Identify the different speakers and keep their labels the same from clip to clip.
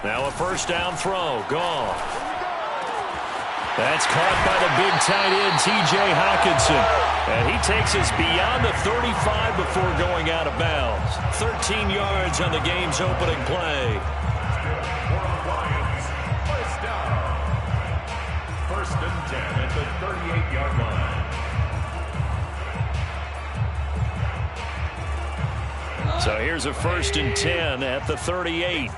Speaker 1: Now a first down throw. Gone. That's caught by the big tight end, T.J. Hockenson. And he takes us beyond the 35 before going out of bounds. 13 yards on the game's opening play.
Speaker 2: First and 10 at the 38-yard line.
Speaker 1: So here's a first and 10 at the 38.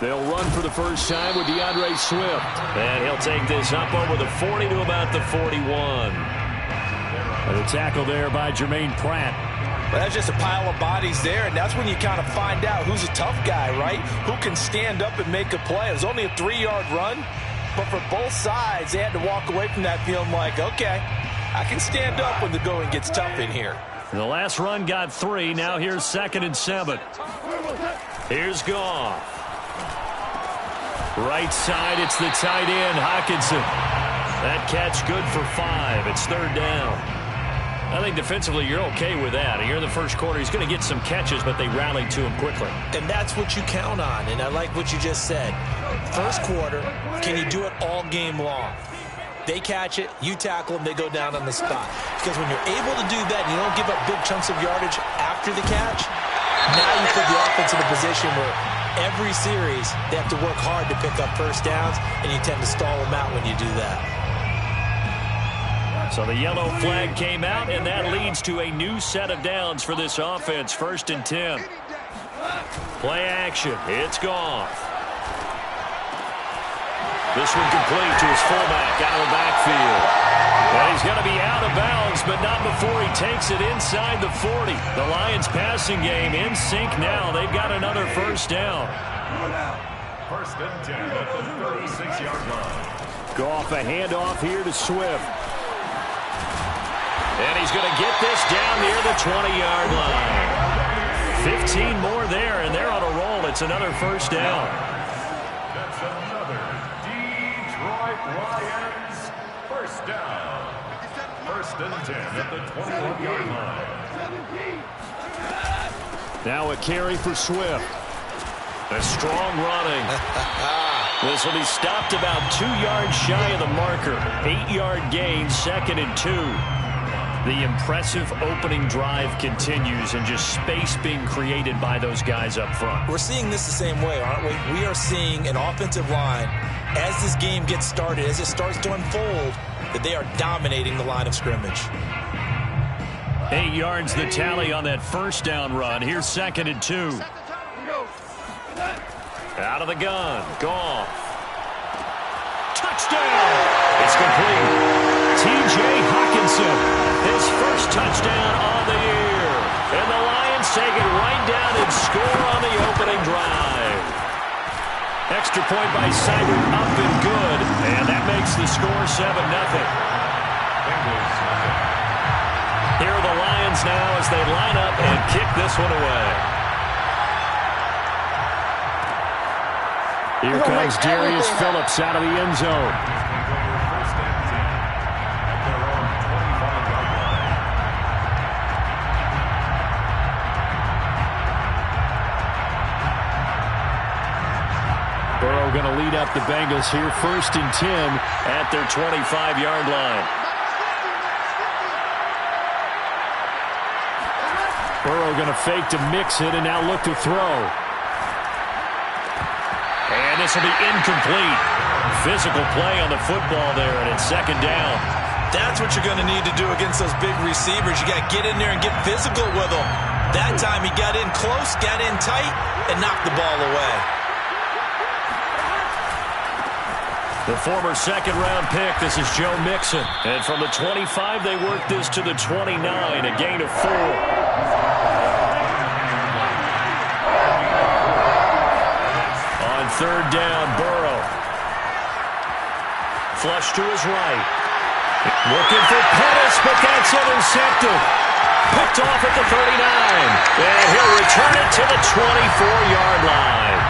Speaker 1: They'll run for the first time with DeAndre Swift. And he'll take this up over the 40 to about the 41. And a tackle there by Jermaine Pratt.
Speaker 3: Well, that's just a pile of bodies there, and that's when you kind of find out who's a tough guy, right? Who can stand up and make a play. It was only a 3-yard run, but for both sides, they had to walk away from that feeling like, okay, I can stand up when the going gets tough in here.
Speaker 1: The last run got 3. Now here's 2nd and 7. Here's Goff. Right side, it's the tight end, Hockenson. That catch good for 5. It's 3rd down. I think defensively you're okay with that. Here in the first quarter, he's going to get some catches, but they rallied to him quickly.
Speaker 3: And that's what you count on, and I like what you just said. First quarter, can you do it all game long? They catch it, you tackle them, they go down on the spot. Because when you're able to do that and you don't give up big chunks of yardage after the catch, now you put the offense in a position where every series they have to work hard to pick up first downs, and you tend to stall them out when you do that.
Speaker 1: So the yellow flag came out, and that leads to a new set of downs for this offense. 1st and 10. Play action. It's Goff. This one complete to his fullback out of the backfield. And he's going to be out of bounds, but not before he takes it inside the 40. The Lions passing game in sync now. They've got another first down.
Speaker 2: First and 10 at the 36-yard line.
Speaker 1: Goff a handoff here to Swift. And he's going to get this down near the 20-yard line. 15 more there, and they're on a roll. It's another first down.
Speaker 2: That's another Detroit Lions first down. First and 10 at the 21-yard line.
Speaker 1: Now a carry for Swift. A strong running. This will be stopped about 2 yards shy of the marker. 8-yard gain, 2nd and 2. The impressive opening drive continues, and just space being created by those guys up front.
Speaker 3: We're seeing this the same way, aren't we? We are seeing an offensive line, as this game gets started, as it starts to unfold, that they are dominating the line of scrimmage.
Speaker 1: 8 yards the tally on that first down run. Here's 2nd and 2. Out of the gun. Goff. Touchdown! It's complete. T.J. Hockenson. His first touchdown on the year. And the Lions take it right down and score on the opening drive. Extra point by Seibert up and good. And that makes the score 7-0. Here are the Lions now as they line up and kick this one away. Here comes Darius Phillips out of the end zone. Burrow going to lead up the Bengals here. 1st and 10 at their 25-yard line. Burrow going to fake to mix it and now look to throw. And this will be incomplete. Physical play on the football there, and it's 2nd down.
Speaker 3: That's what you're going to need to do against those big receivers. You got to get in there and get physical with them. That time he got in close, got in tight, and knocked the ball away.
Speaker 1: The former 2nd-round pick, this is Joe Mixon. And from the 25, they work this to the 29, a gain of 4. On 3rd down, Burrow. Flush to his right. Looking for Pettis, but that's intercepted. Picked off at the 39. And he'll return it to the 24-yard line.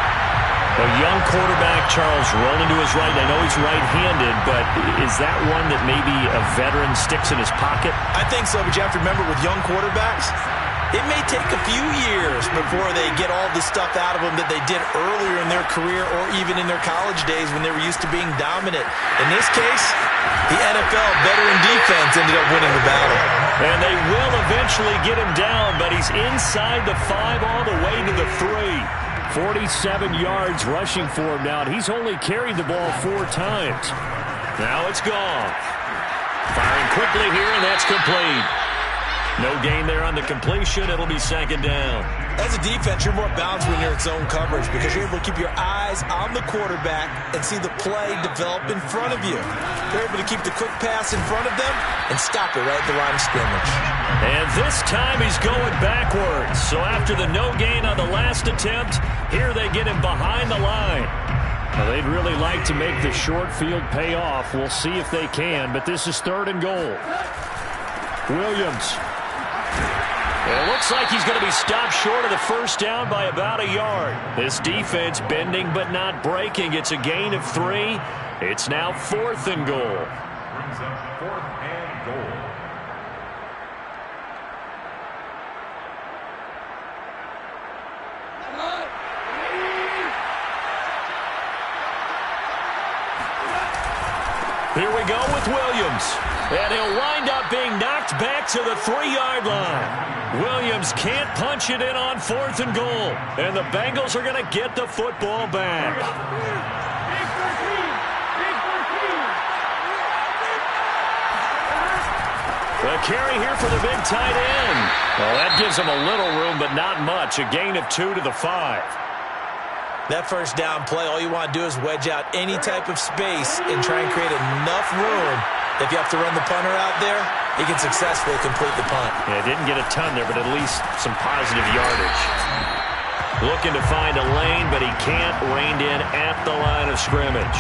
Speaker 1: A young quarterback, Charles, rolling to his right. I know he's right-handed, but is that one that maybe a veteran sticks in his pocket?
Speaker 3: I think so, but you have to remember with young quarterbacks, It may take a few years before they get all the stuff out of them that they did earlier in their career or even in their college days when they were used to being dominant. In this case, the NFL veteran defense ended up winning the battle.
Speaker 1: And they will eventually get him down, but he's inside the 5 all the way to the 3. 47 yards rushing for him now. He's only carried the ball 4 times. Now it's gone. Firing quickly here, and that's complete. No gain there on the completion. It'll be 2nd down.
Speaker 3: As a defense, you're more balanced when you're in zone coverage because you're able to keep your eyes on the quarterback and see the play develop in front of you. They're able to keep the quick pass in front of them and stop it right at the line of scrimmage.
Speaker 1: And this time he's going backwards. So after the no gain on the last attempt, here they get him behind the line. Well, they'd really like to make the short field pay off. We'll see if they can, but this is 3rd and goal. Williams. It looks like he's going to be stopped short of the 1st down by about a yard. This defense bending but not breaking. It's a gain of 3. It's now 4th and goal.
Speaker 2: Brings up 4th and goal.
Speaker 1: Here we go with Williams. And he'll wind up being knocked back to the 3-yard line. Williams can't punch it in on 4th and goal. And the Bengals are going to get the football back. The carry here for the big tight end. Well, that gives him a little room, but not much. A gain of 2 to the 5.
Speaker 3: That 1st down play, all you want to do is wedge out any type of space and try and create enough room. If you have to run the punter out there, he can successfully complete the punt.
Speaker 1: Yeah, didn't get a ton there, but at least some positive yardage. Looking to find a lane, but he can't. Reined in at the line of scrimmage.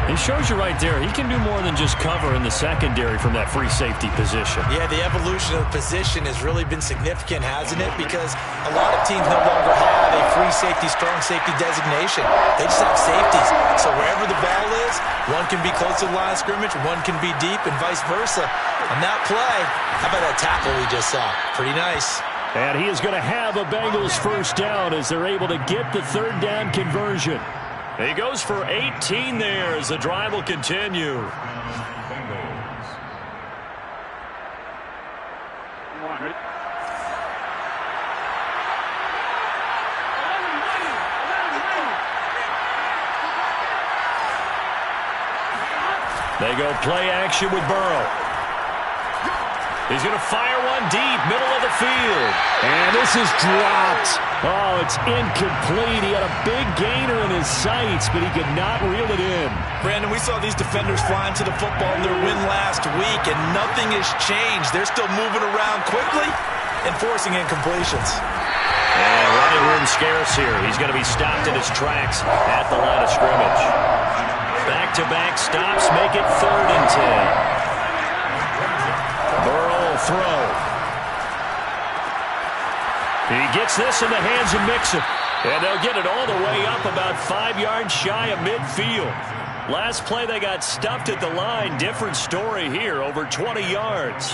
Speaker 1: He shows you right there, he can do more than just cover in the secondary from that free safety position.
Speaker 3: Yeah, the evolution of the position has really been significant, hasn't it? Because a lot of teams no longer have a free safety, strong safety designation. They just have safeties. So wherever the ball is, one can be close to the line of scrimmage, one can be deep, and vice versa. On that play, how about that tackle we just saw? Pretty nice.
Speaker 1: And he is going to have a Bengals 1st down as they're able to get the 3rd down conversion. He goes for 18 there as the drive will continue. They go play action with Burrow. He's going to fire one deep, middle of the field. And this is dropped. Oh, it's incomplete. He had a big gainer in his sights, but he could not reel it in.
Speaker 3: Brandon, we saw these defenders flying to the football in their win last week, and nothing has changed. They're still moving around quickly and forcing incompletions.
Speaker 1: And running room scarce here. He's going to be stopped in his tracks at the line of scrimmage. Back-to-back stops make it 3rd and 10. Burrow will throw. He gets this in the hands of Mixon. And they'll get it all the way up about 5 yards shy of midfield. Last play they got stuffed at the line. Different story here, over 20 yards.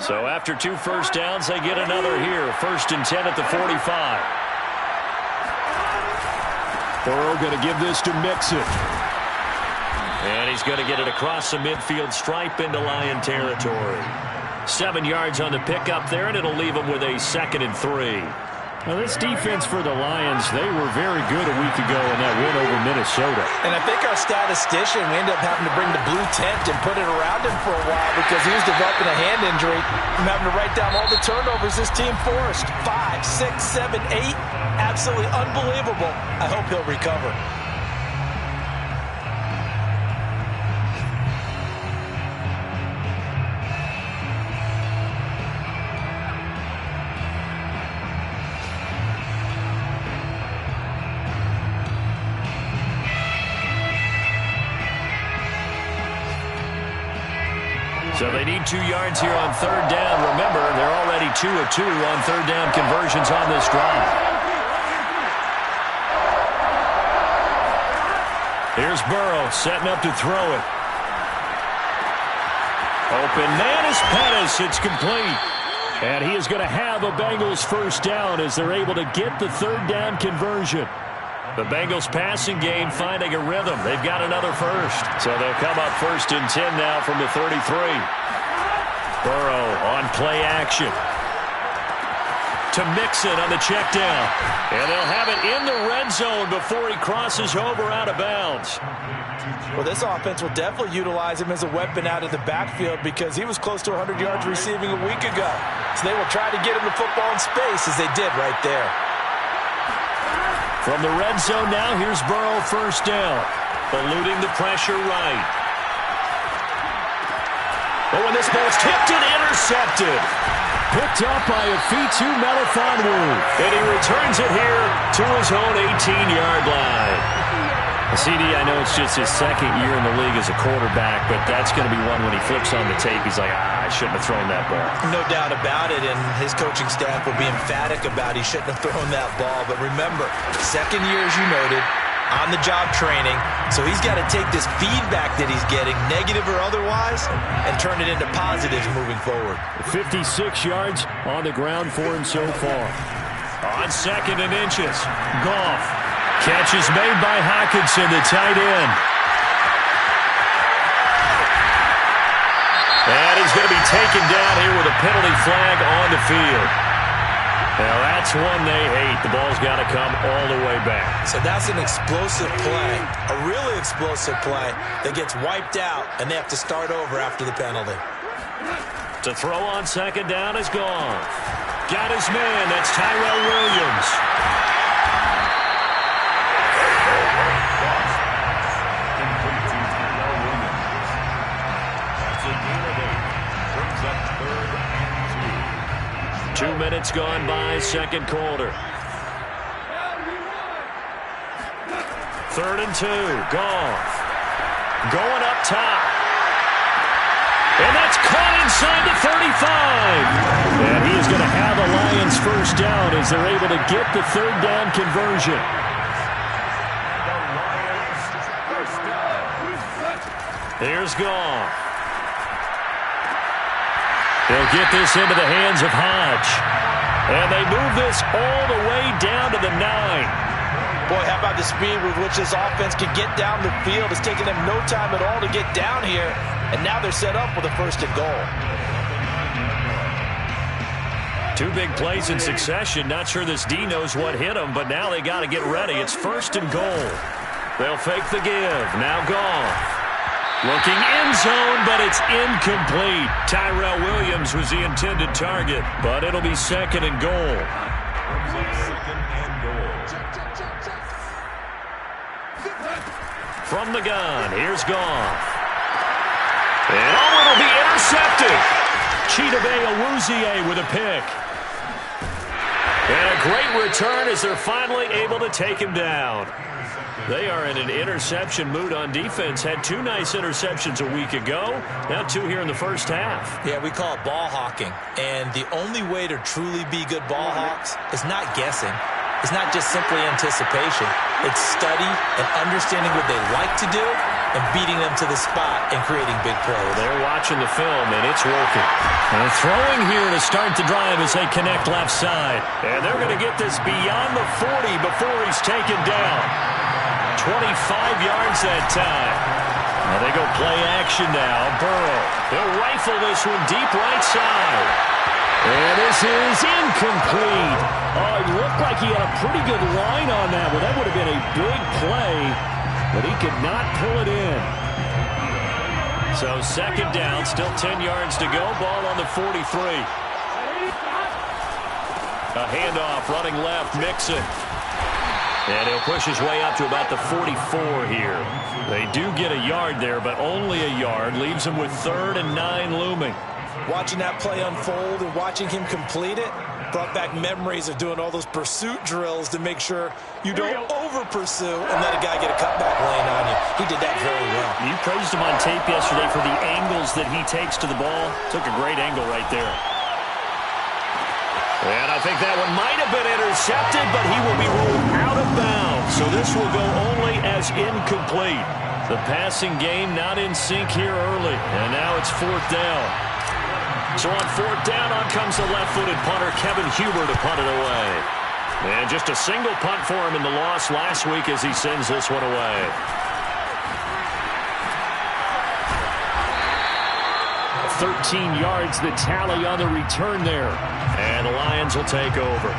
Speaker 1: So after 2 1st downs, they get another here. 1st and 10 at the 45. Burrow going to give this to Mixon. And he's going to get it across the midfield stripe into Lion territory. 7 yards on the pickup there, and it'll leave him with a 2nd and 3. Now, this defense for the Lions, they were very good a week ago in that win over Minnesota.
Speaker 3: And I think our statistician, we ended up having to bring the blue tent and put it around him for a while because he was developing a hand injury from having to write down all the turnovers this team forced. 5, 6, 7, 8. Absolutely unbelievable. I hope he'll recover.
Speaker 1: So they need 2 yards here on 3rd down. Remember, they're already 2 of 2 on 3rd down conversions on this drive. Here's Burrow setting up to throw it. Open man is Pettis. It's complete. And he is going to have a Bengals first down as they're able to get the third down conversion. The Bengals passing game finding a rhythm. They've got another first. So they'll come up 1st and 10 now from the 33. Burrow on play action. To Mixon on the check down. And they'll have it in the red zone before he crosses over out of bounds.
Speaker 3: Well, this offense will definitely utilize him as a weapon out of the backfield because he was close to 100 yards receiving a week ago. So they will try to get him the football in space as they did right there.
Speaker 1: From the red zone now, here's Burrow first down. Eluding the pressure right. Oh, and this ball's tipped and intercepted. Picked up by a Fitu Melifonwu. And he returns it here to his own 18-yard line. CD, I know it's just his second year in the league as a quarterback, but that's going to be one when he flips on the tape. He's like, I shouldn't have thrown that ball.
Speaker 3: No doubt about it, and his coaching staff will be emphatic about he shouldn't have thrown that ball. But remember, second year, as you noted, on-the-job training, so he's got to take this feedback that he's getting, negative or otherwise, and turn it into positives moving forward.
Speaker 1: 56 yards on the ground for him so far. On 2nd and inches, Goff. Catch is made by Hockenson, the tight end. And he's going to be taken down here with a penalty flag on the field. Now that's one they hate. The ball's got to come all the way back.
Speaker 3: So that's an explosive play, a really explosive play that gets wiped out, and they have to start over after the penalty.
Speaker 1: To throw on 2nd down is gone. Got his man. That's Tyrell Williams.
Speaker 2: That's a gain of 8. Brings up 3rd and 2.
Speaker 1: 2 minutes gone by, second quarter. 3rd and 2. Goff. Going up top. And that's caught inside the 35. And he is going to have a Lions first down as they're able to get the third down conversion. Here's Goff. They'll get this into the hands of Hodge. And they move this all the way down to the 9.
Speaker 3: Boy, how about the speed with which this offense can get down the field? It's taken them no time at all to get down here. And now they're set up with a 1st and goal.
Speaker 1: 2 big plays in succession. Not sure this D knows what hit him, but now they got to get ready. It's 1st and goal. They'll fake the give. Now Goff. Looking end zone, but it's incomplete. Tyrell Williams was the intended target, but it'll be 2nd and goal.
Speaker 2: 2nd and goal.
Speaker 1: From the gun, here's Goff. And oh, it'll be intercepted. Chidobe Awuzie with a pick. And a great return as they're finally able to take him down. They are in an interception mood on defense. Had 2 nice interceptions a week ago. Now 2 here in the first half.
Speaker 3: Yeah, we call it ball hawking. And the only way to truly be good ball hawks is not guessing. It's not just simply anticipation. It's study and understanding what they like to do and beating them to the spot and creating big plays.
Speaker 1: They're watching the film, and it's working. And throwing here to start the drive as they connect left side. And they're going to get this beyond the 40 before he's taken down. 25 yards that time. Now they go play action now. Burrow. They'll rifle this one deep right side. And this is incomplete. Oh, it looked like he had a pretty good line on that one. That would have been a big play, but he could not pull it in. So 2nd down, still 10 yards to go. Ball on the 43. A handoff running left, Mixon. And he'll push his way up to about the 44 here. They do get a yard there, but only a yard. Leaves him with 3rd and 9 looming.
Speaker 3: Watching that play unfold and watching him complete it brought back memories of doing all those pursuit drills to make sure you don't over-pursue and let a guy get a cutback lane on you. He did that very well.
Speaker 1: You praised him on tape yesterday for the angles that he takes to the ball. Took a great angle right there. And I think that one might have been intercepted, but he will be ruled out of bounds. So this will go only as is incomplete. The passing game not in sync here early, and now it's 4th down. So on 4th down, on comes the left-footed punter, Kevin Huber, to punt it away. And just a single punt for him in the loss last week as he sends this one away. 13 yards the tally on the return there. And the Lions will take over.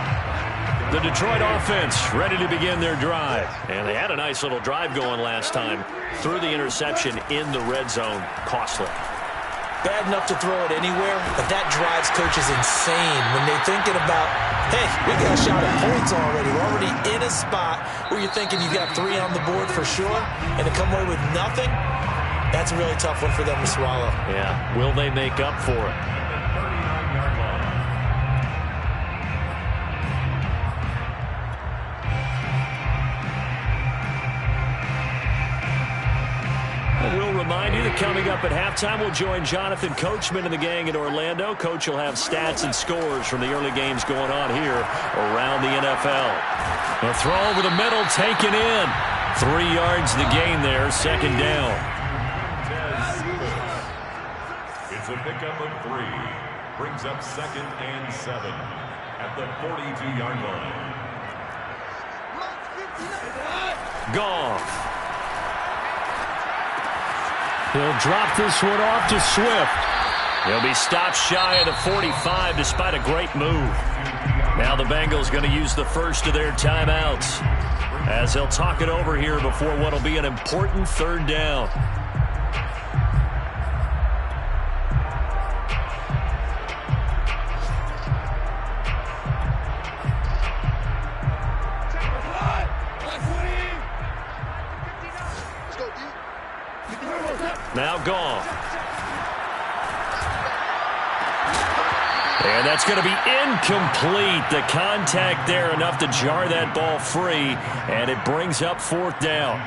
Speaker 1: The Detroit offense ready to begin their drive. And they had a nice little drive going last time. Threw the interception in the red zone. Costly.
Speaker 3: Bad enough to throw it anywhere, but that drives coaches insane when they're thinking about, hey, we got a shot at points already. We're already in a spot where you're thinking you got 3 on the board for sure, and to come away with nothing, that's a really tough one for them to swallow.
Speaker 1: Yeah, will they make up for it? We'll remind you that coming up at halftime, we'll join Jonathan Coachman and the gang in Orlando. Coach will have stats and scores from the early games going on here around the NFL. A throw over the middle, taken in. 3 yards the gain there, 2nd down.
Speaker 2: It's a pickup of 3. Brings up 2nd and 7 at the 42-yard line.
Speaker 1: Goff. He'll drop this one off to Swift. He'll be stopped shy of the 45 despite a great move. Now the Bengals going to use the first of their timeouts as they'll talk it over here before what will be an important 3rd down. Now Goff. And that's going to be incomplete. The contact there enough to jar that ball free, and it brings up 4th down.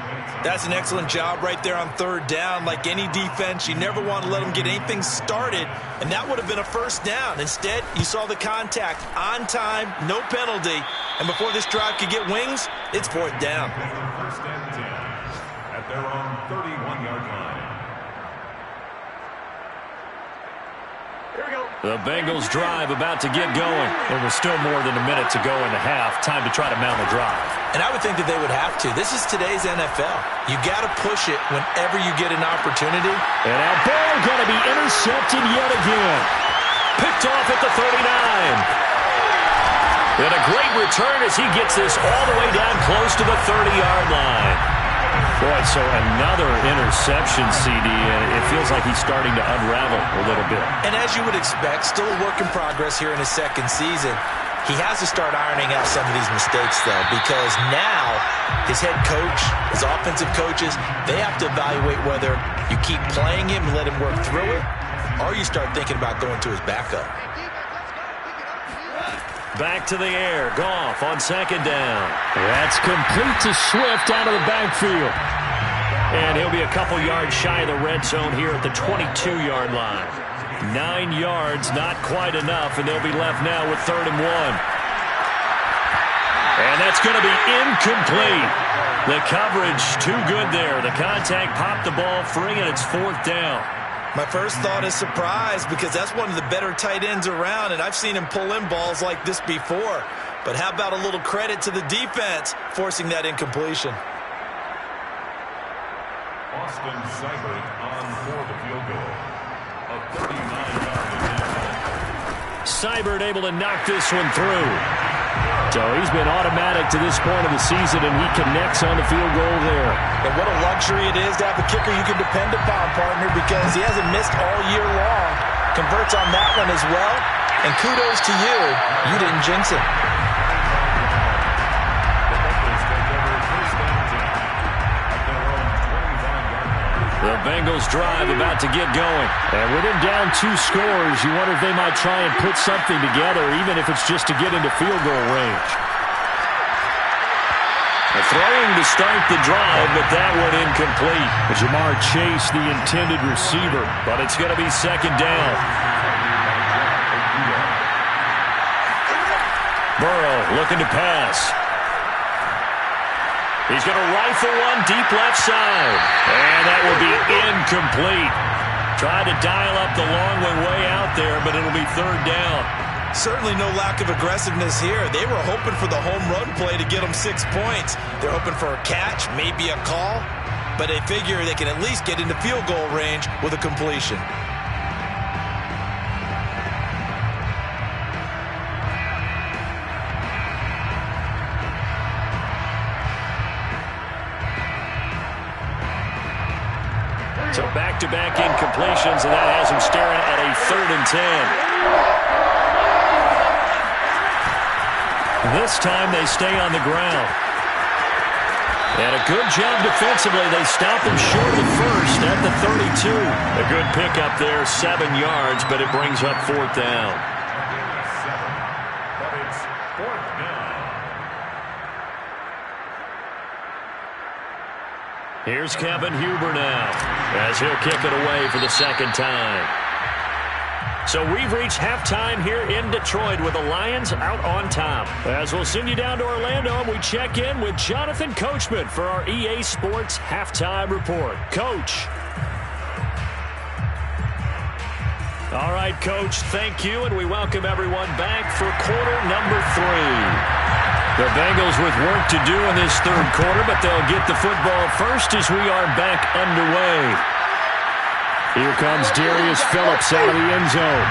Speaker 3: That's an excellent job right there on 3rd down. Like any defense, you never want to let them get anything started, and that would have been a 1st down. Instead, you saw the contact on time, no penalty, and before this drive could get wings, it's 4th down.
Speaker 2: 1st and 10 at their own 31-yard line.
Speaker 1: The Bengals drive about to get going. There was still more than a minute to go in the half. Time to try to mount a drive.
Speaker 3: And I would think that they would have to. This is today's NFL. You got to push it whenever you get an opportunity.
Speaker 1: And that ball going to be intercepted yet again. Picked off at the 39. And a great return as he gets this all the way down close to the 30-yard line. Boy, so another interception, CD. It feels like he's starting to unravel a little bit.
Speaker 3: And as you would expect, still a work in progress here in his 2nd season. He has to start ironing out some of these mistakes, though, because now his head coach, his offensive coaches, they have to evaluate whether you keep playing him and let him work through it, or you start thinking about going to his backup.
Speaker 1: Back to the air. Goff on 2nd down. That's complete to Swift out of the backfield. And he'll be a couple yards shy of the red zone here at the 22-yard line. 9 yards, not quite enough, and they'll be left now with 3rd and 1. And that's going to be incomplete. The coverage too good there. The contact popped the ball free, and it's 4th down.
Speaker 3: My first thought is surprise, because that's one of the better tight ends around, and I've seen him pull in balls like this before. But how about a little credit to the defense forcing that incompletion?
Speaker 2: Austin Seibert on for the field goal. A 39-yard attempt.
Speaker 1: Seibert able to knock this one through. So he's been automatic to this point of the season, and he connects on the field goal there.
Speaker 3: And what a luxury it is to have a kicker you can depend upon, partner, because he hasn't missed all year long. Converts on that one as well. And kudos to you. You didn't jinx him.
Speaker 1: The Bengals drive about to get going. And with him down 2 scores, you wonder if they might try and put something together, even if it's just to get into field goal range. Throwing to start the drive, but that one incomplete. Jamar Chase, the intended receiver, but it's going to be 2nd down. Burrow looking to pass. He's going to rifle one deep left side. And that will be incomplete. Tried to dial up the long way out there, but it'll be third down.
Speaker 3: Certainly no lack of aggressiveness here. They were hoping for the home run play to get them 6 points. They're hoping for a catch, maybe a call, but they figure they can at least get into field goal range with a completion.
Speaker 1: So back-to-back incompletions, and that has him staring at a 3rd and 10. This time they stay on the ground. And a good job defensively. They stop him short of the first at the 32. A good pickup there, 7 yards, but it brings up 4th down.
Speaker 2: But it's 4th down.
Speaker 1: Here's Kevin Huber now, as he'll kick it away for the 2nd time. So we've reached halftime here in Detroit with the Lions out on top. As we'll send you down to Orlando, and we check in with Jonathan Coachman for our EA Sports Halftime Report. Coach. All right, Coach, thank you, and we welcome everyone back for quarter number 3. The Bengals with work to do in this 3rd quarter, but they'll get the football first as we are back underway. Here comes Darius Phillips out of the end zone.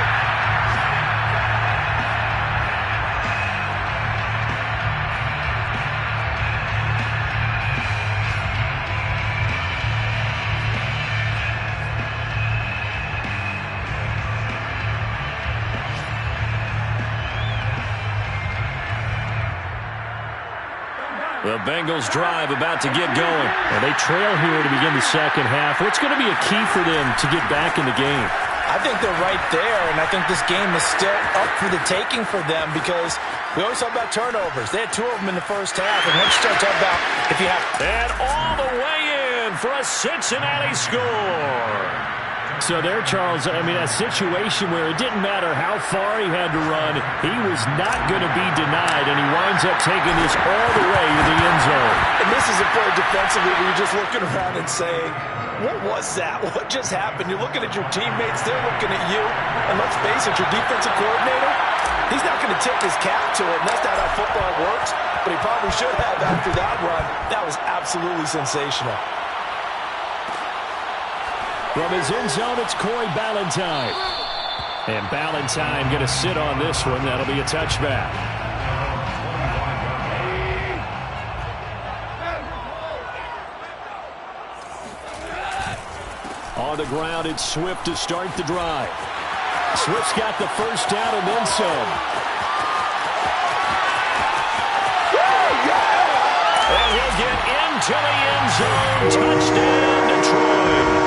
Speaker 1: The Bengals drive about to get going. Well, they trail here to begin the 2nd half. What's going to be a key for them to get back in the game?
Speaker 3: I think they're right there, and I think this game is still up for the taking for them because we always talk about turnovers. They had 2 of them in the first half, and once you start talking about if you have...
Speaker 1: And all the way in for a Cincinnati score. So there, Charles, I mean, a situation where it didn't matter how far he had to run, he was not going to be denied, and he winds up taking this all the way to the end zone.
Speaker 3: And this is a play defensively where you're just looking around and saying, what was that? What just happened? You're looking at your teammates, they're looking at you, and let's face it, your defensive coordinator, he's not going to tip his cap to it, and that's not how football works, but he probably should have after that run. That was absolutely sensational.
Speaker 1: From his end zone, it's Corey Ballantyne. And Ballantyne going to sit on this one. That'll be a touchback. On the ground, it's Swift to start the drive. Swift's got the first down and then some. And he'll get into the end zone. Touchdown, Detroit.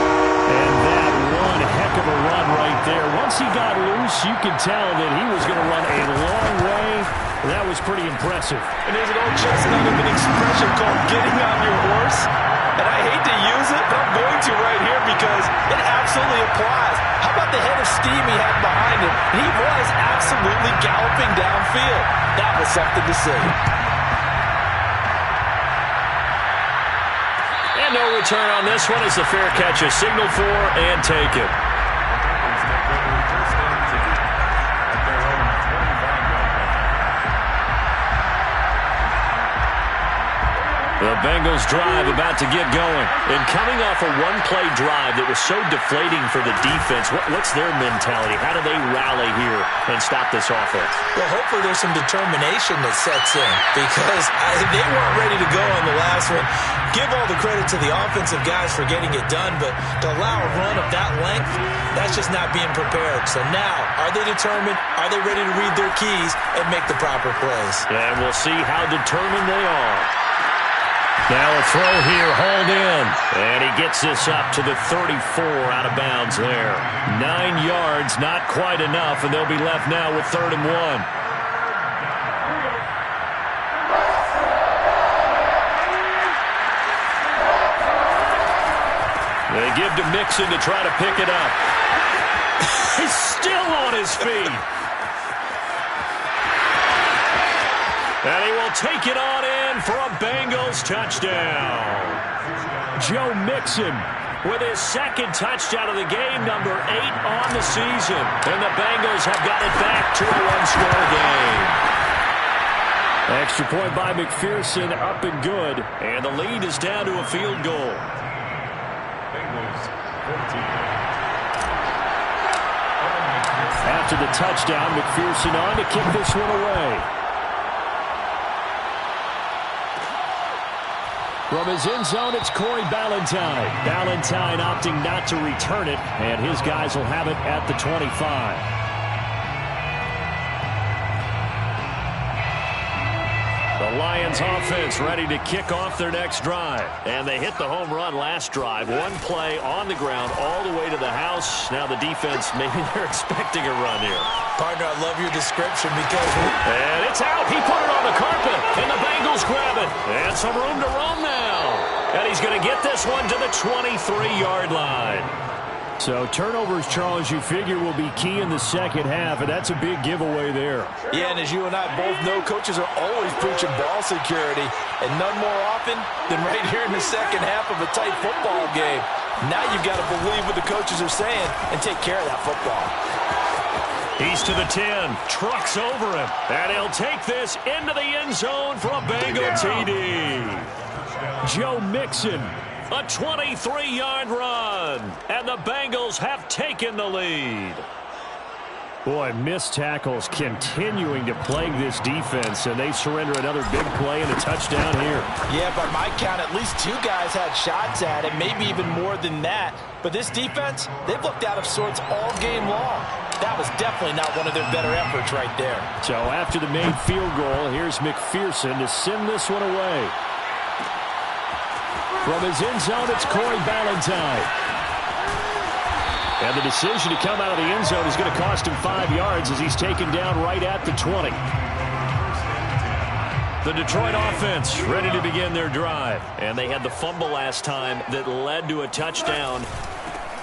Speaker 1: And that one heck of a run right there. Once he got loose, you could tell that he was going to run a long way. That was pretty impressive.
Speaker 3: And there's an old chestnut of an expression called getting on your horse. And I hate to use it, but I'm going to right here because it absolutely applies. How about the head of steam he had behind him? He was absolutely galloping downfield. That was something to see.
Speaker 1: And no return on this one as the fair catch is signaled for and taken. The Bengals drive about to get going. And coming off a one-play drive that was so deflating for the defense, what's their mentality? How do they rally here and stop this offense?
Speaker 3: Well, hopefully there's some determination that sets in because they weren't ready to go on the last one. Give all the credit to the offensive guys for getting it done, but to allow a run of that length, that's just not being prepared. So now, are they determined? Are they ready to read their keys and make the proper plays?
Speaker 1: And we'll see how determined they are. Now a throw here, hauled in. And he gets this up to the 34 out of bounds there. 9 yards, not quite enough, and they'll be left now with 3rd and 1. They give to Mixon to try to pick it up. He's still on his feet. And he will take it on in for a Bengals touchdown. Joe Mixon with his second touchdown of the game, number 8 on the season. And the Bengals have got it back to a one-score game. Extra point by McPherson, up and good. And the lead is down to a field goal.
Speaker 2: Bengals 14.
Speaker 1: After the touchdown, McPherson on to kick this one away. From his end zone, it's Corey Ballantyne. Ballantyne opting not to return it, and his guys will have it at the 25. The Lions offense ready to kick off their next drive. And they hit the home run last drive. One play on the ground all the way to the house. Now the defense, maybe they're expecting a run here.
Speaker 3: Partner, I love your description because...
Speaker 1: And it's out. He put it on the carpet. And the Bengals grab it. And some room to roam now. And he's going to get this one to the 23-yard line. So turnovers, Charles, you figure will be key in the second half, and that's a big giveaway there.
Speaker 3: Yeah, and as you and I both know, coaches are always preaching ball security, and none more often than right here in the second half of a tight football game. Now you've got to believe what the coaches are saying and take care of that football.
Speaker 1: He's to the 10, trucks over him, and he'll take this into the end zone for a Bengal TD. Joe Mixon. A 23-yard run, and the Bengals have taken the lead. Boy, missed tackles continuing to plague this defense, and they surrender another big play and a touchdown here.
Speaker 3: Yeah, by my count, at least 2 guys had shots at it, maybe even more than that. But this defense, they've looked out of sorts all game long. That was definitely not one of their better efforts right there.
Speaker 1: So after the made field goal, here's McPherson to send this one away. From his end zone, it's Corey Ballantyne. And the decision to come out of the end zone is going to cost him 5 yards as he's taken down right at the 20. The Detroit offense ready to begin their drive. And they had the fumble last time that led to a touchdown.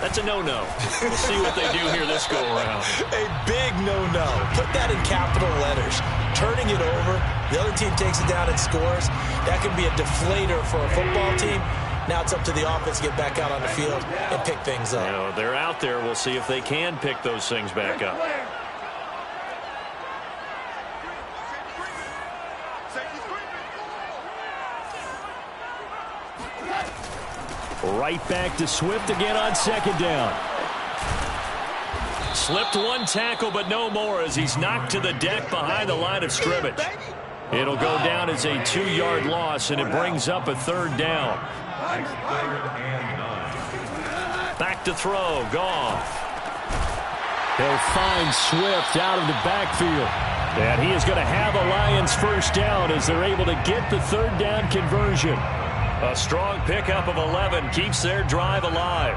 Speaker 1: That's a no-no. We'll see what they do here this go-around.
Speaker 3: A big no-no. Put that in capital letters. Turning it over, the other team takes it down and scores. That can be a deflator for a football team. Now it's up to the offense to get back out on the field and pick things up.
Speaker 1: You know, they're out there. We'll see if they can pick those things back up. Right back to Swift again on second down. Slipped one tackle, but no more as he's knocked to the deck behind the line of scrimmage. It'll go down as a 2-yard loss, and it brings up a third down. Back to throw, Goff. He'll find Swift out of the backfield. And he is going to have a Lions first down as they're able to get the third down conversion. A strong pickup of 11 keeps their drive alive.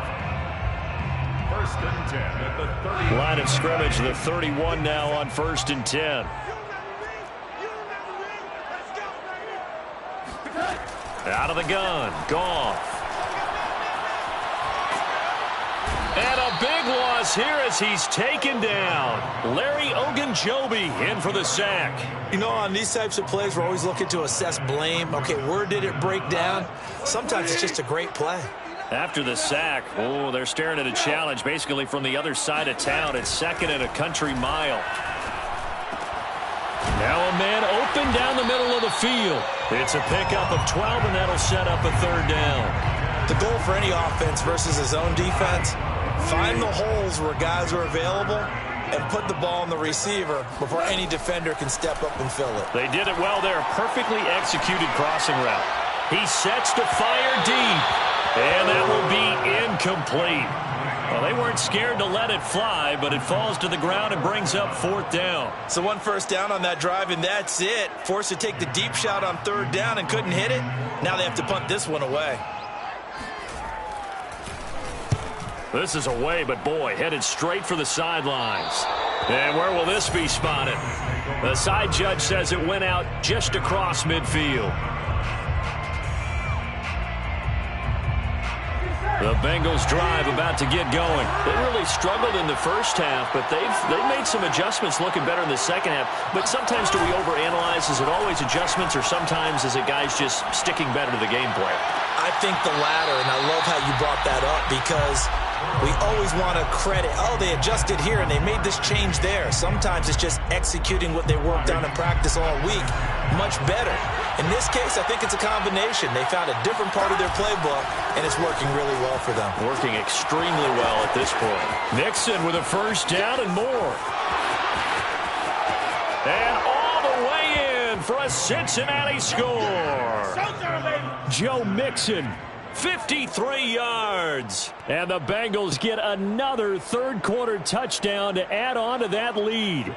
Speaker 2: First and 10 at the 30.
Speaker 1: Line of scrimmage, the 31 now on first and 10. Out of the gun, Goff. And a big loss here as he's taken down. Larry Ogunjobi in for the sack.
Speaker 3: You know, on these types of plays, we're always looking to assess blame. Okay, where did it break down? Sometimes it's just a great play.
Speaker 1: After the sack, oh, they're staring at a challenge basically from the other side of town. It's second and a country mile. Now a man open down the middle of the field. It's a pickup of 12, and that'll set up a third down.
Speaker 3: The goal for any offense versus his own defense, find the holes where guys are available and put the ball in the receiver before any defender can step up and fill it.
Speaker 1: They did it well there. Perfectly executed crossing route. He sets to fire deep, and that will be incomplete. Well, they weren't scared to let it fly, but it falls to the ground and brings up fourth down.
Speaker 3: So one first down on that drive, and that's it. Forced to take the deep shot on third down and couldn't hit it. Now they have to punt this one away.
Speaker 1: This is away, but boy, headed straight for the sidelines. And where will this be spotted? The side judge says it went out just across midfield. The Bengals drive about to get going. They really struggled in the first half, but they've made some adjustments looking better in the second half. But sometimes do we overanalyze? Is it always adjustments, or sometimes is it guys just sticking better to the game plan?
Speaker 3: I think the latter, and I love how you brought that up because we always want to credit, oh, they adjusted here and they made this change there. Sometimes it's just executing what they worked on in practice all week much better. In this case, I think it's a combination. They found a different part of their playbook, and it's working really well for them.
Speaker 1: Working extremely well at this point. Nixon with a first down and more. And all the way in for a Cincinnati score. Joe Mixon, 53 yards. And the Bengals get another third-quarter touchdown to add on to that lead.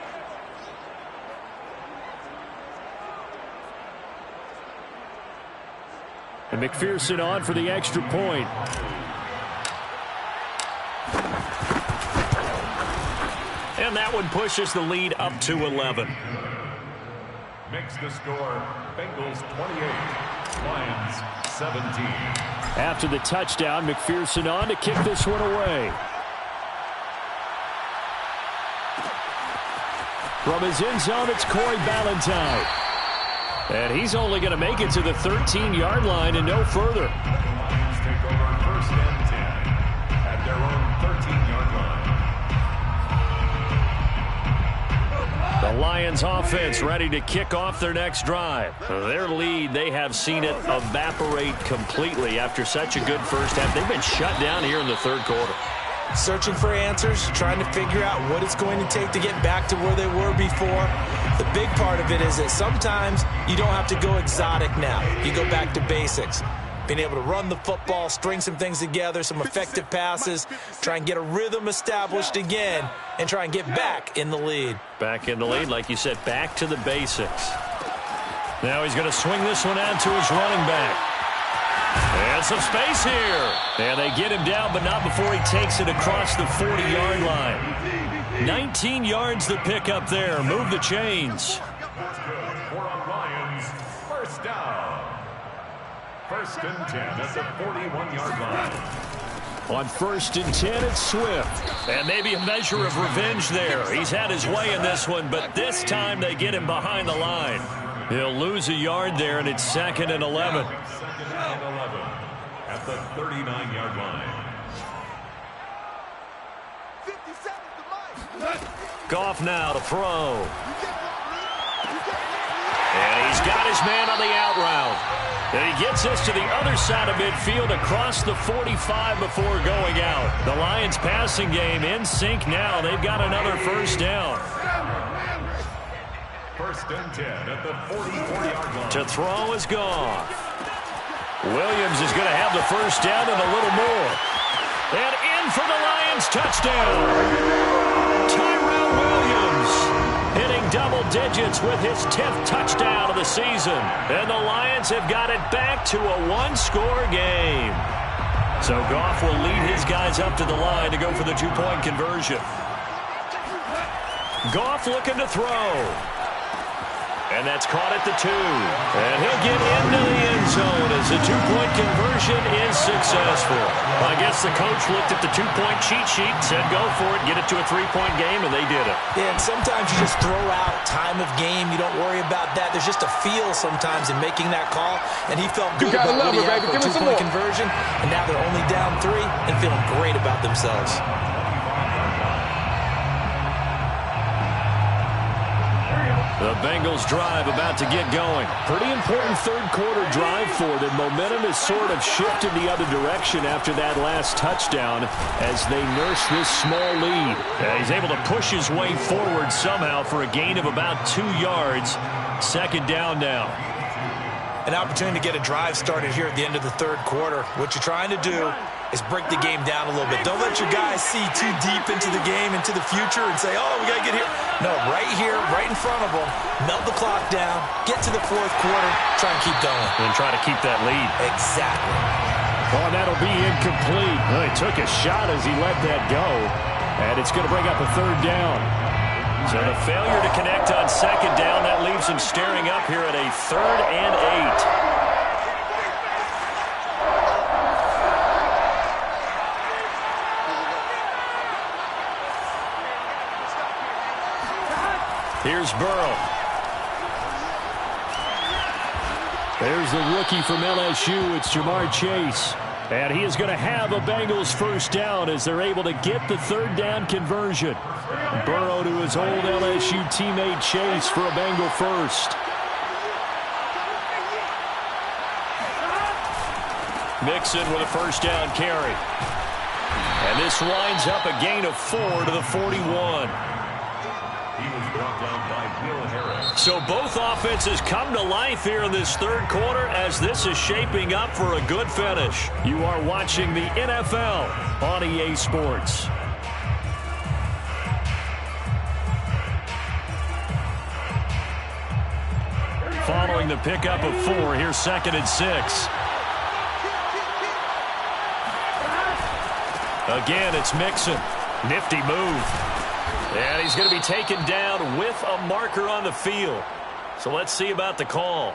Speaker 1: And McPherson on for the extra point. And that one pushes the lead up to 11.
Speaker 2: Makes the score Bengals 28, Lions 17.
Speaker 1: After the touchdown, McPherson on to kick this one away. From his end zone, it's Corey Ballantyne. And he's only going to make it to the 13-yard line and no further.
Speaker 2: The Lions take over first and 10 at their own 13-yard line.
Speaker 1: The Lions offense ready to kick off their next drive. Their lead, they have seen it evaporate completely after such a good first half. They've been shut down here in the third quarter.
Speaker 3: Searching for answers, trying to figure out what it's going to take to get back to where they were before. The big part of it is that sometimes you don't have to go exotic now. You go back to basics. Being able to run the football, string some things together, some effective passes, try and get a rhythm established again, and try and get back in the lead.
Speaker 1: Back in the lead, like you said, back to the basics. Now he's going to swing this one out to his running back. And some space here. And they get him down, but not before he takes it across the 40-yard line. 19 yards the pick up there. Move the chains.
Speaker 2: That's good for a Lions first down. First and 10 at the 41-yard line.
Speaker 1: On first and 10, it's Swift. And maybe a measure of revenge there. He's had his way in this one, but this time they get him behind the line. He'll lose a yard there, and it's second and 11.
Speaker 2: Second and 11 at the 39-yard line.
Speaker 1: Goff now to throw. And he's got his man on the out route. And he gets us to the other side of midfield across the 45 before going out. The Lions passing game in sync now. They've got another first down.
Speaker 2: First and 10 at the 44-yard line.
Speaker 1: To throw is Goff. Williams is going to have the first down and a little more. And in for the Lions touchdown. Tyrell Williams hitting double digits with his 10th touchdown of the season. And the Lions have got it back to a one-score game. So Goff will lead his guys up to the line to go for the two-point conversion. Goff looking to throw. And that's caught at the 2. And he'll get into the end zone as the two-point conversion is successful. I guess the coach looked at the two-point cheat sheet, said go for it, get it to a three-point game, and they did it.
Speaker 3: Yeah, and sometimes you just throw out time of game. You don't worry about that. There's just a feel sometimes in making that call, and he felt good about what he had for a two-point conversion, and now they're only down 3 and feeling great about themselves.
Speaker 1: The Bengals drive about to get going. Pretty important third-quarter drive for them. Momentum has sort of shifted the other direction after that last touchdown as they nurse this small lead. He's able to push his way forward somehow for a gain of about 2 yards. Second down now.
Speaker 3: An opportunity to get a drive started here at the end of the third quarter. What you're trying to do is break the game down a little bit. Don't let your guys see too deep into the game, into the future, and say, oh, we got to get here. No, right here, right in front of them, melt the clock down, get to the fourth quarter, try and keep going.
Speaker 1: And try to keep that lead.
Speaker 3: Exactly.
Speaker 1: Oh, that'll be incomplete. Well, he took a shot as he let that go, and it's going to bring up a third down. So the failure to connect on second down, that leaves him staring up here at a 3rd and 8. Here's Burrow. There's the rookie from LSU. It's Jamar Chase. And he is going to have a Bengals first down as they're able to get the third down conversion. Burrow to his old LSU teammate Chase for a Bengal first. Mixon with a first down carry. And this winds up a gain of 4 to the 41.
Speaker 2: He was brought down by Will Harris.
Speaker 1: So both offenses come to life here in this third quarter as this is shaping up for a good finish. You are watching the NFL on EA Sports. Following the pickup of 4, here's 2nd and 6. Again, it's Mixon. Nifty move. And he's going to be taken down with a marker on the field. So let's see about the call.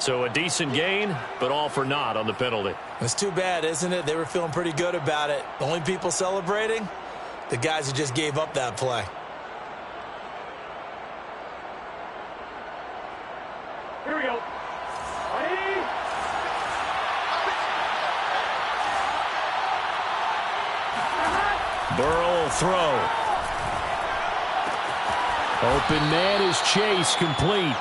Speaker 1: So a decent gain, but all for naught on the penalty.
Speaker 3: It's too bad, isn't it? They were feeling pretty good about it. The only people celebrating? The guys who just gave up that play.
Speaker 4: Here we go. Ready?
Speaker 1: Burrow will throw. Open man is Chase, complete.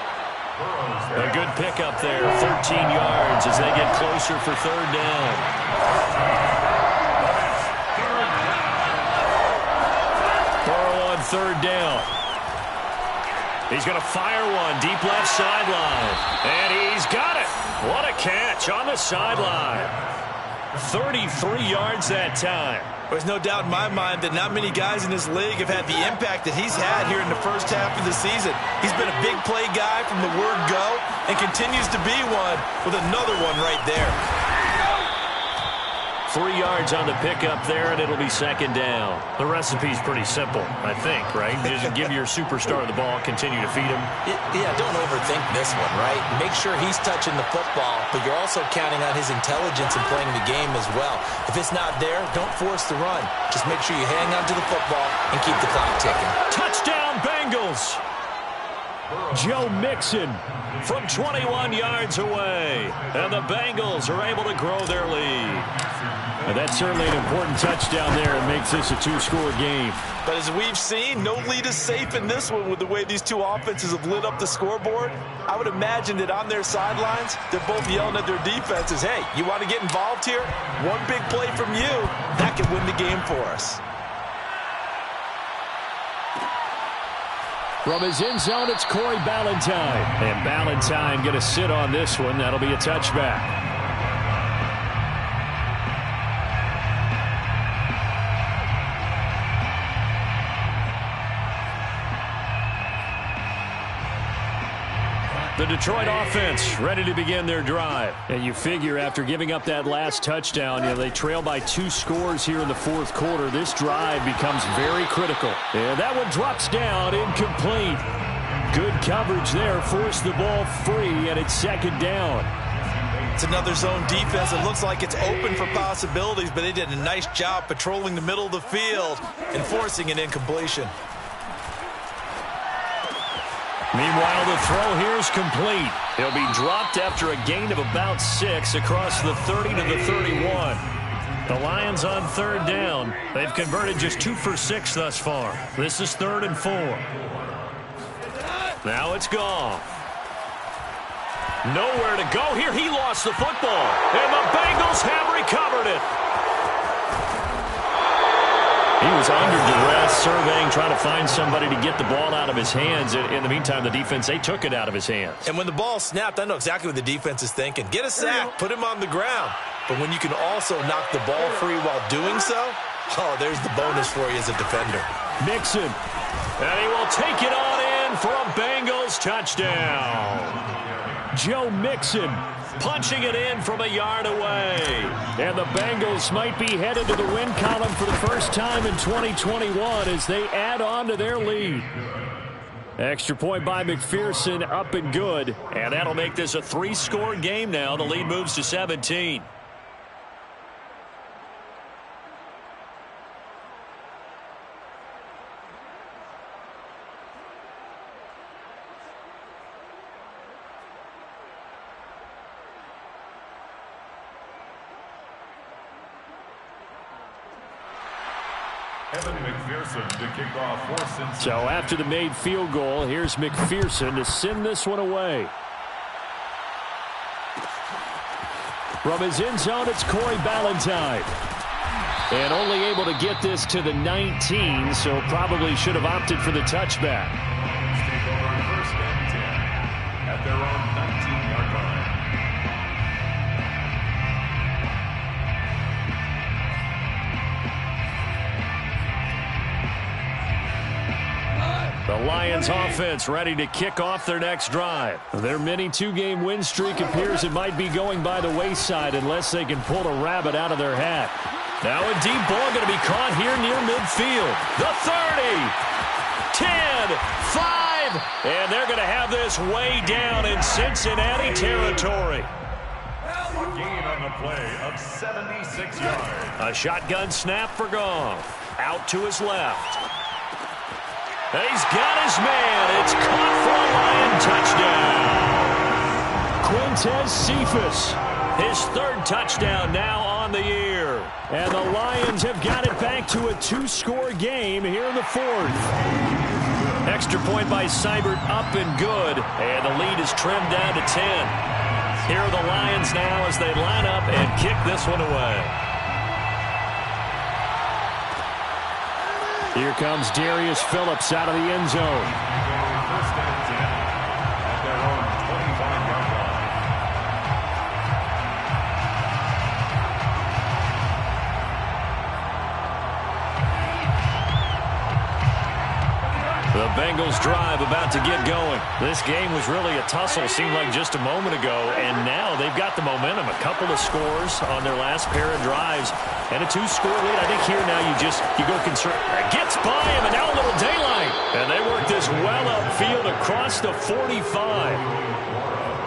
Speaker 1: A good pickup there, 13 yards as they get closer for third down. Burrow on third down. He's going to fire one, deep left sideline. And he's got it. What a catch on the sideline. 33 yards that time.
Speaker 3: There's no doubt in my mind that not many guys in this league have had the impact that he's had here in the first half of the season. He's been a big play guy from the word go and continues to be one with another one right there.
Speaker 1: 3 yards on the pickup there, and it'll be second down. The recipe's pretty simple, I think, right? Just give your superstar the ball, continue to feed him.
Speaker 3: Yeah, don't overthink this one, right? Make sure he's touching the football, but you're also counting on his intelligence in playing the game as well. If it's not there, don't force the run. Just make sure you hang on to the football and keep the clock ticking.
Speaker 1: Touchdown, Bengals! Joe Mixon from 21 yards away. And the Bengals are able to grow their lead. And that's certainly an important touchdown there. It makes this a 2-score game.
Speaker 3: But as we've seen, no lead is safe in this one with the way these two offenses have lit up the scoreboard. I would imagine that on their sidelines, they're both yelling at their defenses, hey, you want to get involved here? One big play from you, that could win the game for us.
Speaker 1: From his end zone, it's Corey Ballantyne. And Ballantyne going to sit on this one. That'll be a touchback. The Detroit offense ready to begin their drive. And you figure after giving up that last touchdown, they trail by 2 scores here in the fourth quarter. This drive becomes very critical. And that one drops down, incomplete. Good coverage there, forced the ball free, and it's second down.
Speaker 3: It's another zone defense. It looks like it's open for possibilities, but they did a nice job patrolling the middle of the field and forcing an incompletion.
Speaker 1: Meanwhile, the throw here is complete. He'll be dropped after a gain of about 6 across the 30 to the 31. The Lions on third down. They've converted just 2 for 6 thus far. This is 3rd and 4. Now it's gone. Nowhere to go here. He lost the football. And the Bengals have recovered it. He was under duress, surveying, trying to find somebody to get the ball out of his hands. In the meantime, the defense, they took it out of his hands.
Speaker 3: And when the ball snapped, I know exactly what the defense is thinking. Get a sack, put him on the ground. But when you can also knock the ball free while doing so, oh, there's the bonus for you as a defender.
Speaker 1: Mixon, and he will take it on in for a Bengals touchdown. Joe Mixon punching it in from a yard away. And the Bengals might be headed to the win column for the first time in 2021 as they add on to their lead. Extra point by McPherson, up and good. And that'll make this a 3-score game now. The lead moves to 17. So after the made field goal, here's McPherson to send this one away. From his end zone, it's Corey Ballantyne. And only able to get this to the 19, so probably should have opted for the touchback.
Speaker 2: First and 10 at their own 19-yard line.
Speaker 1: The Lions offense ready to kick off their next drive. Their mini two-game win streak appears it might be going by the wayside unless they can pull a rabbit out of their hat. Now a deep ball going to be caught here near midfield. The 30, 10, 5, and they're going to have this way down in Cincinnati territory.
Speaker 2: A gain on the play of 76 yards.
Speaker 1: A shotgun snap for Goff. Out to his left. He's got his man. It's caught for a Lion touchdown. Quintez Cephas, his third touchdown now on the year. And the Lions have got it back to a two-score game here in the fourth. Extra point by Seibert up and good. And the lead is trimmed down to 10. Here are the Lions now as they line up and kick this one away. Here comes Darius Phillips out of the end zone.
Speaker 2: First and 10 at their own 25-yard line.
Speaker 1: The Bengals drive about to get going. This game was really a tussle, seemed like just a moment ago, and now they've got the momentum. A couple of scores on their last pair of drives, and a two-score lead. I think here now you go concern. Gets by him, and now a little daylight. And they work this well upfield across the 45.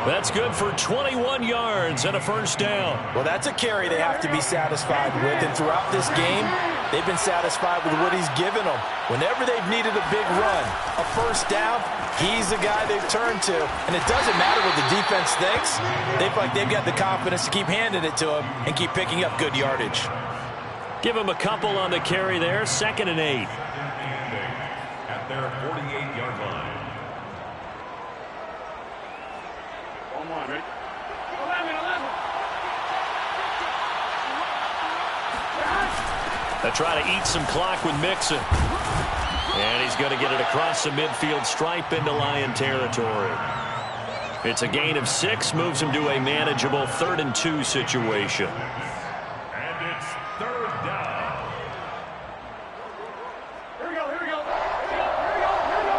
Speaker 1: That's good for 21 yards and a first down.
Speaker 3: Well, that's a carry they have to be satisfied with. And throughout this game, they've been satisfied with what he's given them. Whenever they've needed a big run, a first down, he's the guy they've turned to. And it doesn't matter what the defense thinks. They feel like they've got the confidence to keep handing it to him and keep picking up good yardage.
Speaker 1: Give him a couple on the carry there. 2nd and 8.
Speaker 2: At their 48-yard line.
Speaker 1: They try to eat some clock with Mixon. And he's going to get it across the midfield stripe into Lion territory. It's a gain of 6, moves him to a manageable 3rd and 2 situation.
Speaker 2: And it's 3rd down.
Speaker 4: Here we go, here we go. Here we go, here we go.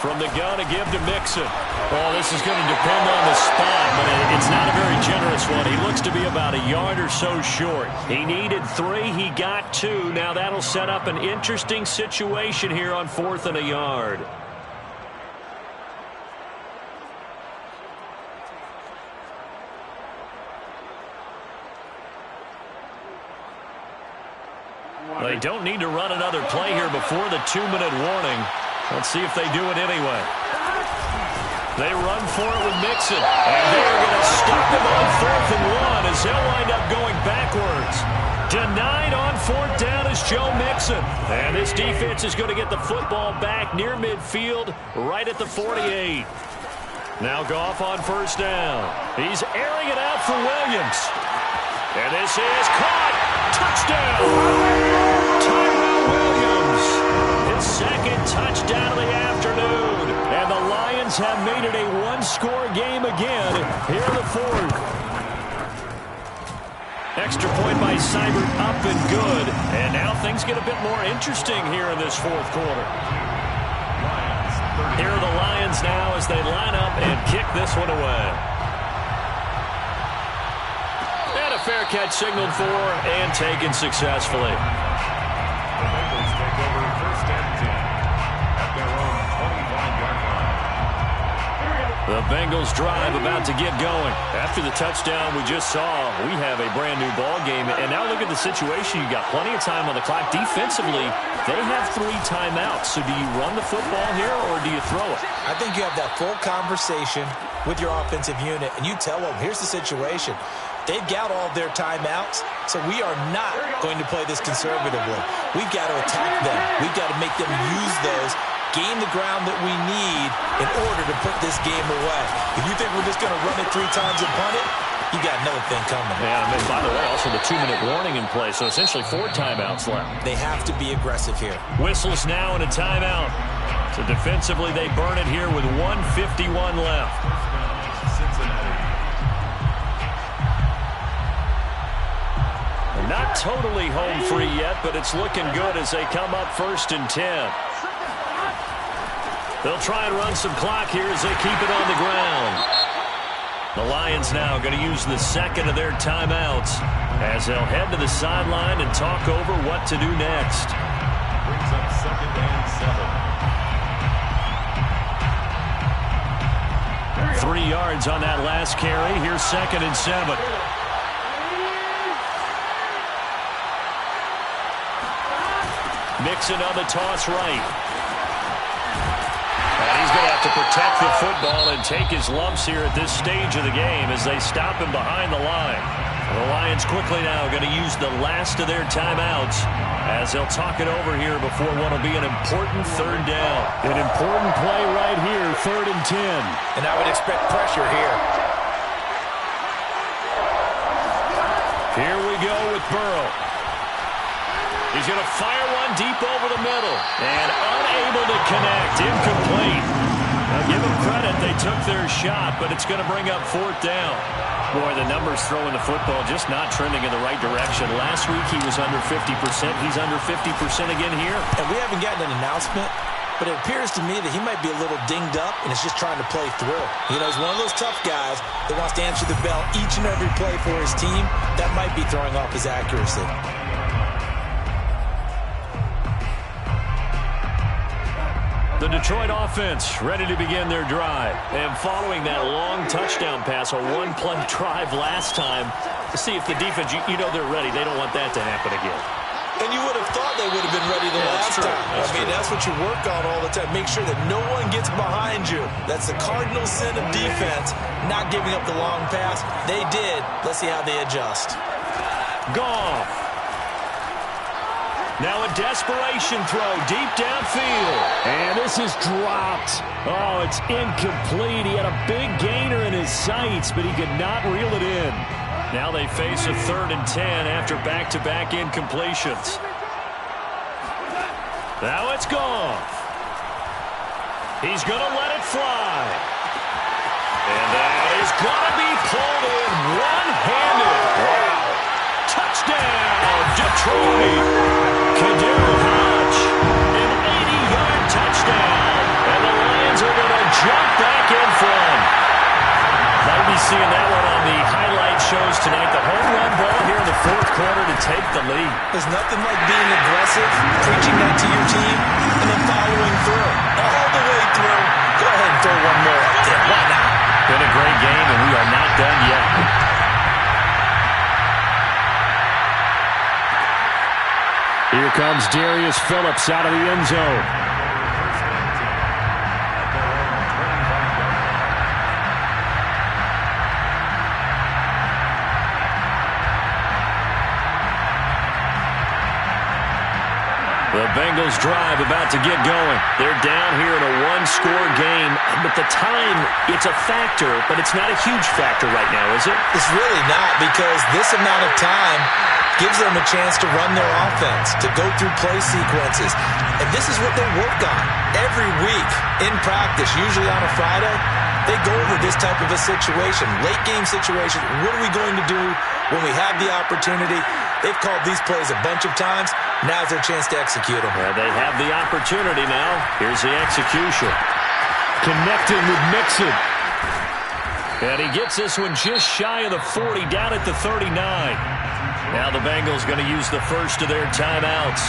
Speaker 1: From the gun to give to Mixon. Well, this is going to depend on the spot, but it's not a very generous one. He looks to be about a yard or so short. He needed 3. He got 2. Now that'll set up an interesting situation here on 4th and a yard. They don't need to run another play here before the 2-minute warning. Let's see if they do it anyway. They run for it with Mixon. And they're going to stop him on 4th and 1 as they'll wind up going backwards. Denied on 4th down is Joe Mixon. And this defense is going to get the football back near midfield right at the 48. Now Goff on 1st down. He's airing it out for Williams. And this is caught. Touchdown. Tyrell Williams. His 2nd touchdown of the afternoon. And the Lions have made it a one-score game again here in the 4th. Extra point by Seibert up and good. And now things get a bit more interesting here in this 4th quarter. Here are the Lions now as they line up and kick this one away. And a fair catch signaled for and taken successfully.
Speaker 2: The Bengals take over 1st and 10 at their own 25-yard line.
Speaker 1: The Bengals drive about to get going. After the touchdown we just saw, we have a brand new ball game. And now look at the situation. You've got plenty of time on the clock. Defensively, they have 3 timeouts. So do you run the football here or do you throw it?
Speaker 3: I think you have that full conversation with your offensive unit, and you tell them, here's the situation. They've got all of their timeouts, so we are not going to play this conservatively. We've got to attack them. We've got to make them use those, gain the ground that we need in order to put this game away. If you think we're just going to run it 3 times and punt it, you got another thing coming.
Speaker 1: Yeah, and by the way, also the 2-minute warning in play, so essentially 4 timeouts left.
Speaker 3: They have to be aggressive here.
Speaker 1: Whistles now and a timeout. So defensively, they burn it here with 1:51 left. Not totally home free yet, but it's looking good as they come up 1st and 10. They'll try and run some clock here as they keep it on the ground. The Lions now going to use the second of their timeouts as they'll head to the sideline and talk over what to do next.
Speaker 2: Brings up 2nd and 7.
Speaker 1: 3 yards on that last carry. Here's 2nd and 7. Mixon on the toss right. And he's going to have to protect the football and take his lumps here at this stage of the game as they stop him behind the line. The Lions quickly now going to use the last of their timeouts as they'll talk it over here before what will be an important 3rd down. An important play right here, 3rd and 10.
Speaker 3: And I would expect pressure here.
Speaker 1: Here we go with Burrow. He's going to fire one deep over the middle. And unable to connect. Incomplete. Now give them credit. They took their shot, but it's going to bring up 4th down. Boy, the numbers throwing the football just not trending in the right direction. Last week he was under 50%. He's under 50% again here.
Speaker 3: And we haven't gotten an announcement, but it appears to me that he might be a little dinged up and is just trying to play through. You know, he's one of those tough guys that wants to answer the bell each and every play for his team. That might be throwing off his accuracy.
Speaker 1: The Detroit offense ready to begin their drive. And following that long touchdown pass, a 1-play drive last time, to see if the defense, you know they're ready. They don't want that to happen again.
Speaker 3: And you would have thought they would have been ready the last time. That's what you work on all the time. Make sure that no one gets behind you. That's the cardinal sin of defense, not giving up the long pass. They did. Let's see how they adjust.
Speaker 1: Goff. Now a desperation throw deep downfield. And this is dropped. Oh, it's incomplete. He had a big gainer in his sights, but he could not reel it in. Now they face a 3rd and 10 after back-to-back incompletions. Now it's Goff. He's going to let it fly. And that is going to be pulled in one-handed. Wow. Touchdown, Detroit. Kadarius Hodge, an 80-yard touchdown. And the Lions are going to jump back in front. Might be seeing that one on the highlight shows tonight. The home run ball here in the 4th quarter to take the lead.
Speaker 3: There's nothing like being aggressive, preaching that to your team, and then following through. All the way through. Go ahead and throw one more up there. Why not?
Speaker 1: Been a great game, and we are not done yet. Here comes Darius Phillips out of the end zone. The Bengals drive about to get going. They're down here in a 1-score game, but the time, it's a factor, but it's not a huge factor right now, is it?
Speaker 3: It's really not, because this amount of time gives them a chance to run their offense, to go through play sequences. And this is what they work on every week in practice, usually on a Friday. They go over this type of a situation, late game situation. What are we going to do when we have the opportunity? They've called these plays a bunch of times. Now's their chance to execute them.
Speaker 1: Well, they have the opportunity now. Here's the execution. Connecting with Mixon. And he gets this one just shy of the 40, down at the 39. Now the Bengals going to use the first of their timeouts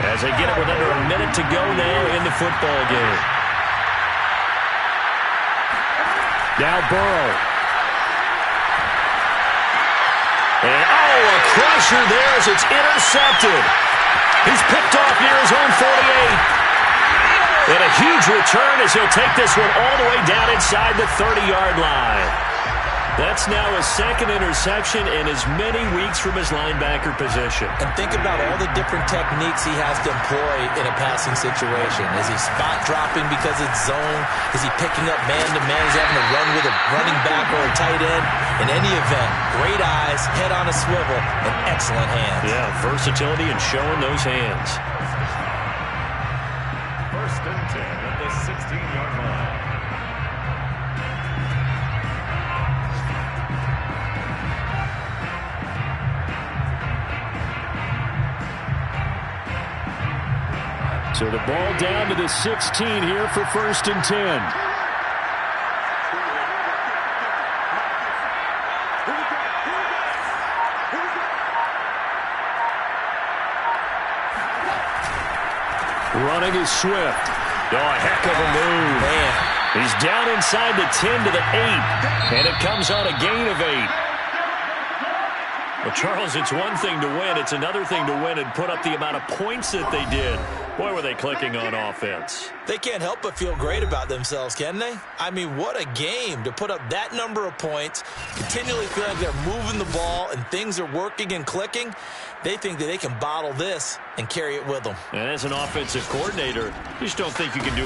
Speaker 1: as they get it with under a minute to go now in the football game. Now Burrow. And, a crusher there as it's intercepted. He's picked off near his own 48. And a huge return as he'll take this one all the way down inside the 30-yard line. That's now a second interception in as many weeks from his linebacker position.
Speaker 3: And think about all the different techniques he has to employ in a passing situation. Is he spot dropping because it's zone? Is he picking up man-to-man? Is he having to run with a running back or a tight end? In any event, great eyes, head on a swivel, and excellent hands.
Speaker 1: Yeah, versatility and showing those hands.
Speaker 2: First and 10 at the 16-yard line.
Speaker 1: So the ball down to the 16 here for first and 10. Running is Swift. Oh, a heck of a move.
Speaker 3: Man.
Speaker 1: He's down inside the 10 to the 8. And it comes on a gain of 8. Well, Charles, it's one thing to win. It's another thing to win and put up the amount of points that they did. Boy, were they clicking on offense.
Speaker 3: They can't help but feel great about themselves, can they? I mean, what a game to put up that number of points, continually feel like they're moving the ball and things are working and clicking. They think that they can bottle this and carry it with them.
Speaker 1: And as an offensive coordinator, you just don't think you can do